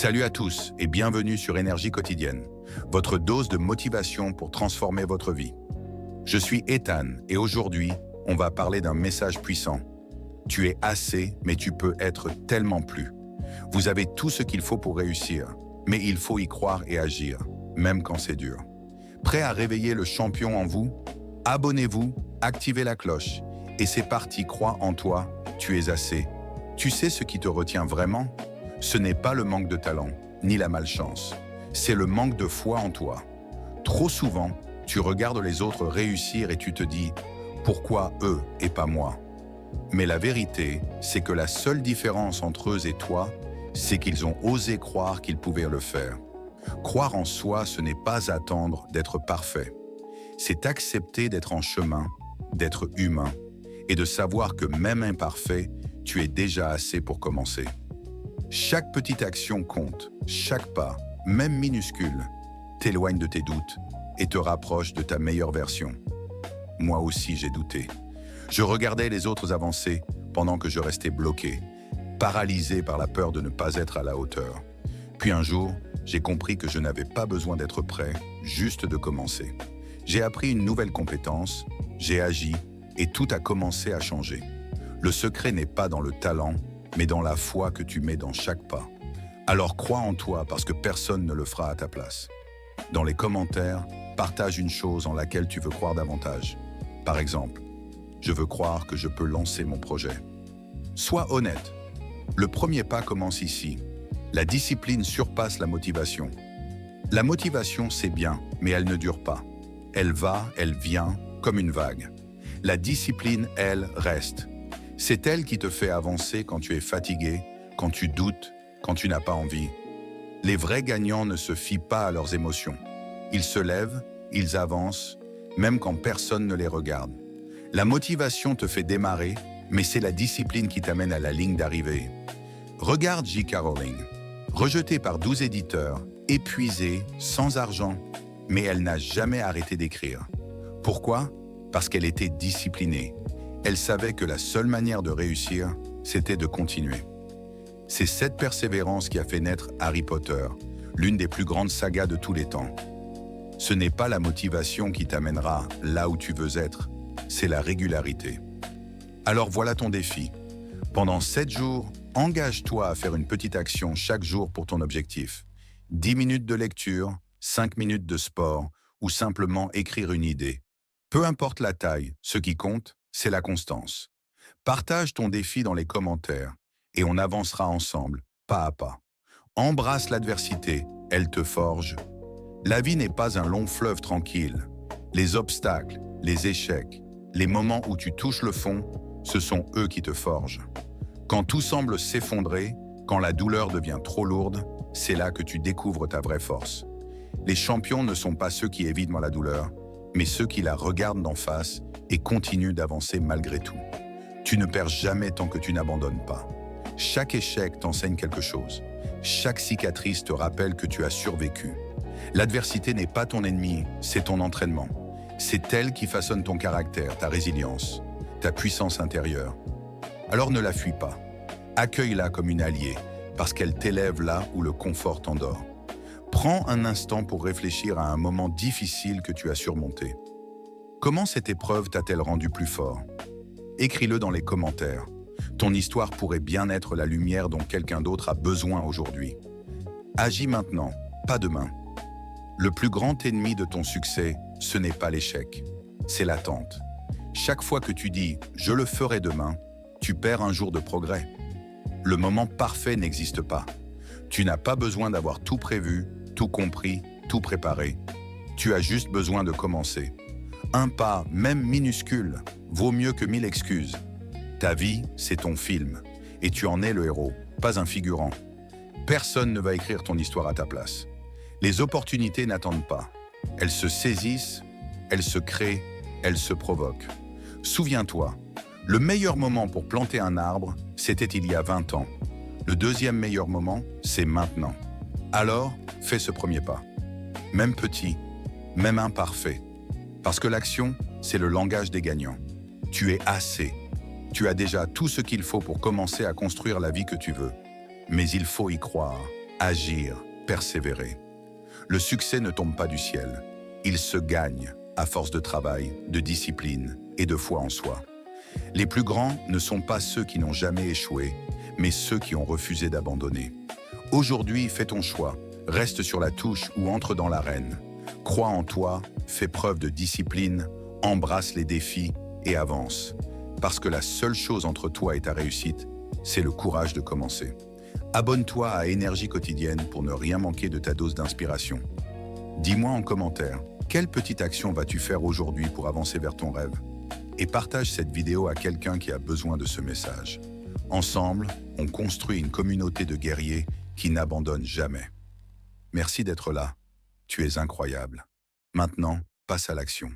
Salut à tous et bienvenue sur Énergie quotidienne, votre dose de motivation pour transformer votre vie. Je suis Ethan et aujourd'hui, on va parler d'un message puissant. Tu es assez, mais tu peux être tellement plus. Vous avez tout ce qu'il faut pour réussir, mais il faut y croire et agir, même quand c'est dur. Prêt à réveiller le champion en vous? Abonnez-vous, activez la cloche et c'est parti, crois en toi, tu es assez. Tu sais ce qui te retient vraiment? Ce n'est pas le manque de talent, ni la malchance. C'est le manque de foi en toi. Trop souvent, tu regardes les autres réussir et tu te dis « Pourquoi eux et pas moi ?» Mais la vérité, c'est que la seule différence entre eux et toi, c'est qu'ils ont osé croire qu'ils pouvaient le faire. Croire en soi, ce n'est pas attendre d'être parfait. C'est accepter d'être en chemin, d'être humain, et de savoir que même imparfait, tu es déjà assez pour commencer. Chaque petite action compte, chaque pas, même minuscule, t'éloigne de tes doutes et te rapproche de ta meilleure version. Moi aussi j'ai douté. Je regardais les autres avancer pendant que je restais bloqué, paralysé par la peur de ne pas être à la hauteur. Puis un jour, j'ai compris que je n'avais pas besoin d'être prêt, juste de commencer. J'ai appris une nouvelle compétence, j'ai agi et tout a commencé à changer. Le secret n'est pas dans le talent, mais dans la foi que tu mets dans chaque pas. Alors crois en toi parce que personne ne le fera à ta place. Dans les commentaires, partage une chose en laquelle tu veux croire davantage. Par exemple, je veux croire que je peux lancer mon projet. Sois honnête. Le premier pas commence ici. La discipline surpasse la motivation. La motivation, c'est bien, mais elle ne dure pas. Elle va, elle vient, comme une vague. La discipline, elle, reste. C'est elle qui te fait avancer quand tu es fatigué, quand tu doutes, quand tu n'as pas envie. Les vrais gagnants ne se fient pas à leurs émotions. Ils se lèvent, ils avancent, même quand personne ne les regarde. La motivation te fait démarrer, mais c'est la discipline qui t'amène à la ligne d'arrivée. Regarde J.K. Rowling, rejetée par 12 éditeurs, épuisée, sans argent, mais elle n'a jamais arrêté d'écrire. Pourquoi? Parce qu'elle était disciplinée. Elle savait que la seule manière de réussir, c'était de continuer. C'est cette persévérance qui a fait naître Harry Potter, l'une des plus grandes sagas de tous les temps. Ce n'est pas la motivation qui t'amènera là où tu veux être, c'est la régularité. Alors voilà ton défi. Pendant 7 jours, engage-toi à faire une petite action chaque jour pour ton objectif. 10 minutes de lecture, 5 minutes de sport ou simplement écrire une idée. Peu importe la taille, ce qui compte, c'est la constance. Partage ton défi dans les commentaires et on avancera ensemble, pas à pas. Embrasse l'adversité, elle te forge. La vie n'est pas un long fleuve tranquille. Les obstacles, les échecs, les moments où tu touches le fond, ce sont eux qui te forgent. Quand tout semble s'effondrer, quand la douleur devient trop lourde, c'est là que tu découvres ta vraie force. Les champions ne sont pas ceux qui évitent la douleur, mais ceux qui la regardent d'en face et continuent d'avancer malgré tout. Tu ne perds jamais tant que tu n'abandonnes pas. Chaque échec t'enseigne quelque chose. Chaque cicatrice te rappelle que tu as survécu. L'adversité n'est pas ton ennemi, c'est ton entraînement. C'est elle qui façonne ton caractère, ta résilience, ta puissance intérieure. Alors ne la fuis pas. Accueille-la comme une alliée, parce qu'elle t'élève là où le confort t'endort. Prends un instant pour réfléchir à un moment difficile que tu as surmonté. Comment cette épreuve t'a-t-elle rendu plus fort? Écris-le dans les commentaires. Ton histoire pourrait bien être la lumière dont quelqu'un d'autre a besoin aujourd'hui. Agis maintenant, pas demain. Le plus grand ennemi de ton succès, ce n'est pas l'échec, c'est l'attente. Chaque fois que tu dis « je le ferai demain », tu perds un jour de progrès. Le moment parfait n'existe pas. Tu n'as pas besoin d'avoir tout prévu, tout compris, tout préparé. Tu as juste besoin de commencer. Un pas, même minuscule, vaut mieux que 1000 excuses. Ta vie, c'est ton film, et tu en es le héros, pas un figurant. Personne ne va écrire ton histoire à ta place. Les opportunités n'attendent pas. Elles se saisissent, elles se créent, elles se provoquent. Souviens-toi, le meilleur moment pour planter un arbre, c'était il y a 20 ans. Le deuxième meilleur moment, c'est maintenant. Alors, fais ce premier pas. Même petit, même imparfait. Parce que l'action, c'est le langage des gagnants. Tu es assez. Tu as déjà tout ce qu'il faut pour commencer à construire la vie que tu veux. Mais il faut y croire. Agir, persévérer. Le succès ne tombe pas du ciel. Il se gagne à force de travail, de discipline et de foi en soi. Les plus grands ne sont pas ceux qui n'ont jamais échoué, mais ceux qui ont refusé d'abandonner. Aujourd'hui, fais ton choix, reste sur la touche ou entre dans l'arène. Crois en toi, fais preuve de discipline, embrasse les défis et avance. Parce que la seule chose entre toi et ta réussite, c'est le courage de commencer. Abonne-toi à Énergie Quotidienne pour ne rien manquer de ta dose d'inspiration. Dis-moi en commentaire, quelle petite action vas-tu faire aujourd'hui pour avancer vers ton rêve? Et partage cette vidéo à quelqu'un qui a besoin de ce message. Ensemble, on construit une communauté de guerriers qui n'abandonnent jamais. Merci d'être là. Tu es incroyable. Maintenant, passe à l'action.